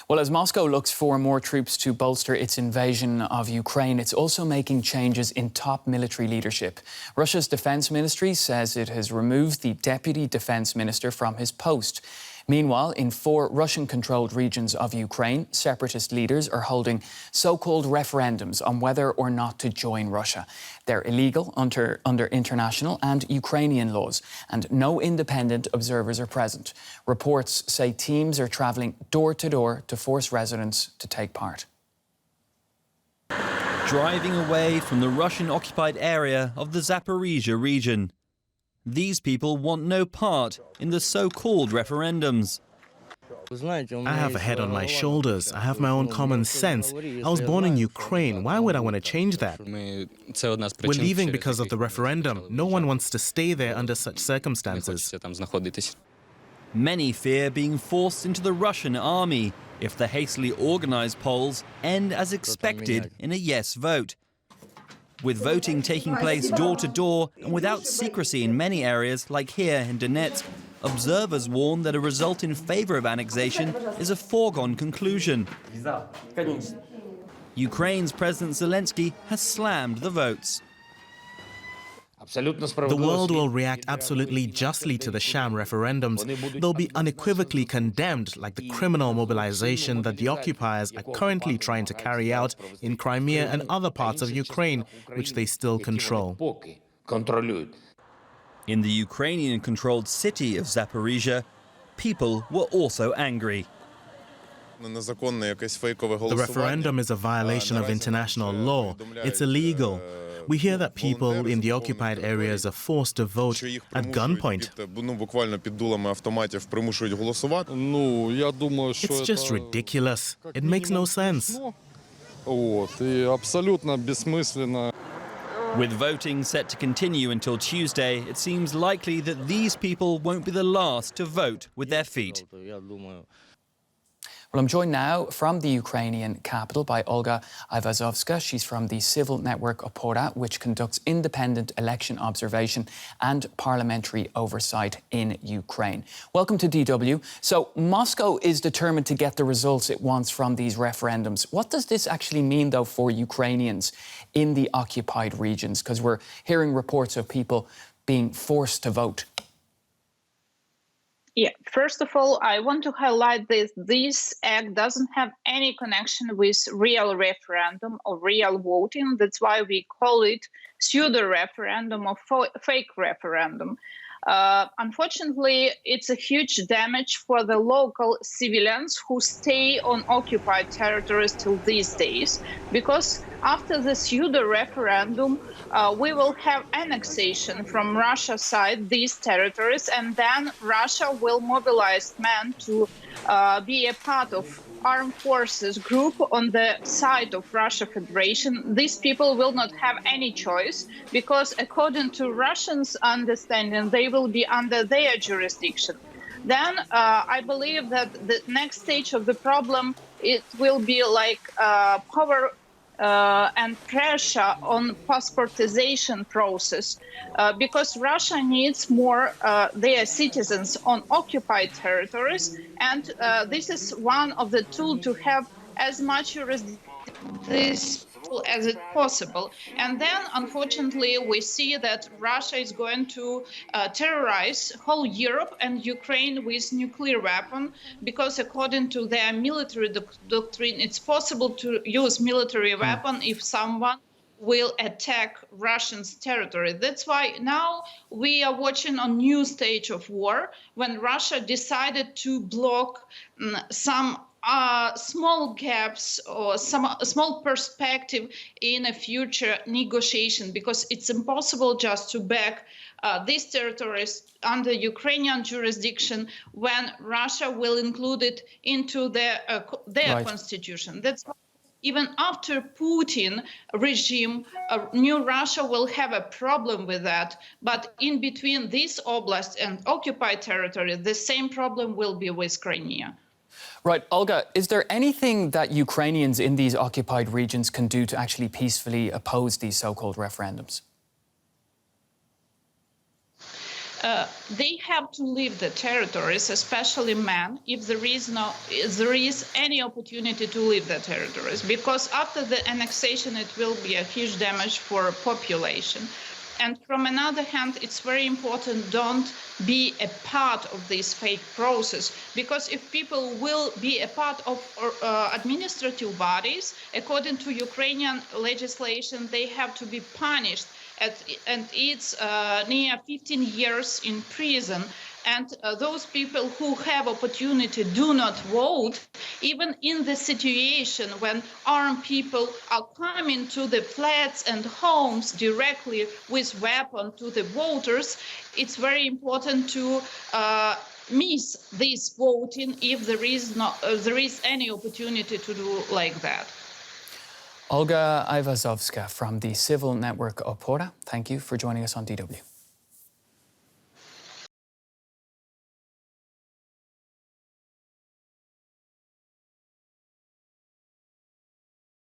Well, as Moscow looks for more troops to bolster its invasion of Ukraine, it's also making changes in top military leadership. Russia's defense ministry says it has removed the deputy defense minister from his post. Meanwhile, in 4 Russian-controlled regions of Ukraine, separatist leaders are holding so-called referendums on whether or not to join Russia. They're illegal under international and Ukrainian laws, and no independent observers are present. Reports say teams are travelling door-to-door to force residents to take part. Driving away from the Russian-occupied area of the Zaporizhia region. These people want no part in the so-called referendums. I have a head on my shoulders. I have my own common sense. I was born in Ukraine. Why would I want to change that? We're leaving because of the referendum. No one wants to stay there under such circumstances. Many fear being forced into the Russian army if the hastily organized polls end as expected in a yes vote. With voting taking place door-to-door and without secrecy in many areas, like here in Donetsk, observers warn that a result in favor of annexation is a foregone conclusion. Ukraine's President Zelensky has slammed the votes. The world will react absolutely justly to the sham referendums. They'll be unequivocally condemned, like the criminal mobilization that the occupiers are currently trying to carry out in Crimea and other parts of Ukraine, which they still control. In the Ukrainian-controlled city of Zaporizhia, people were also angry. The referendum is a violation of international law. It's illegal. We hear that people in the occupied areas are forced to vote at gunpoint. It's just ridiculous. It makes no sense. With voting set to continue until Tuesday, it seems likely that these people won't be the last to vote with their feet. Well, I'm joined now from the Ukrainian capital by Olga Ivazovska. She's from the civil network Opora, which conducts independent election observation and parliamentary oversight in Ukraine. Welcome to DW. So Moscow is determined to get the results it wants from these referendums. What does this actually mean, though, for Ukrainians in the occupied regions? Because we're hearing reports of people being forced to vote. Yeah, first of all, I want to highlight this act doesn't have any connection with real referendum or real voting. That's why we call it pseudo-referendum or fake referendum. Unfortunately, it's a huge damage for the local civilians who stay on occupied territories till these days, because after the pseudo-referendum, we will have annexation from Russia's side, these territories, and then Russia will mobilize men to be a part of armed forces group on the side of Russia Federation. These people will not have any choice because according to Russians' understanding, they will be under their jurisdiction. Then I believe that the next stage of the problem, it will be like power and pressure on passportization process, because Russia needs more their citizens on occupied territories, and this is one of the tools to have as much jurisdiction as it possible. And then, unfortunately, we see that Russia is going to terrorize whole Europe and Ukraine with nuclear weapon, because according to their military doctrine, it's possible to use military weapon if someone will attack Russia's territory. That's why now we are watching a new stage of war, when Russia decided to block some small gaps or some small perspective in a future negotiation, because it's impossible just to back these territories under Ukrainian jurisdiction when Russia will include it into their constitution. That's why even after Putin regime, new Russia will have a problem with that. But in between this oblast and occupied territory, the same problem will be with Crimea. Right, Olga, is there anything that Ukrainians in these occupied regions can do to actually peacefully oppose these so-called referendums? they have to leave the territories, especially men, if there is any opportunity to leave the territories, because after the annexation it will be a huge damage for population. And from another hand, it's very important don't be a part of this fake process, because if people will be a part of administrative bodies, according to Ukrainian legislation, they have to be punished, and it's near 15 years in prison. And those people who have opportunity do not vote, even in the situation when armed people are coming to the flats and homes directly with weapons to the voters. It's very important to miss this voting if there is any opportunity to do like that. Olga Ivazovska from the Civil Network Opora, thank you for joining us on DW.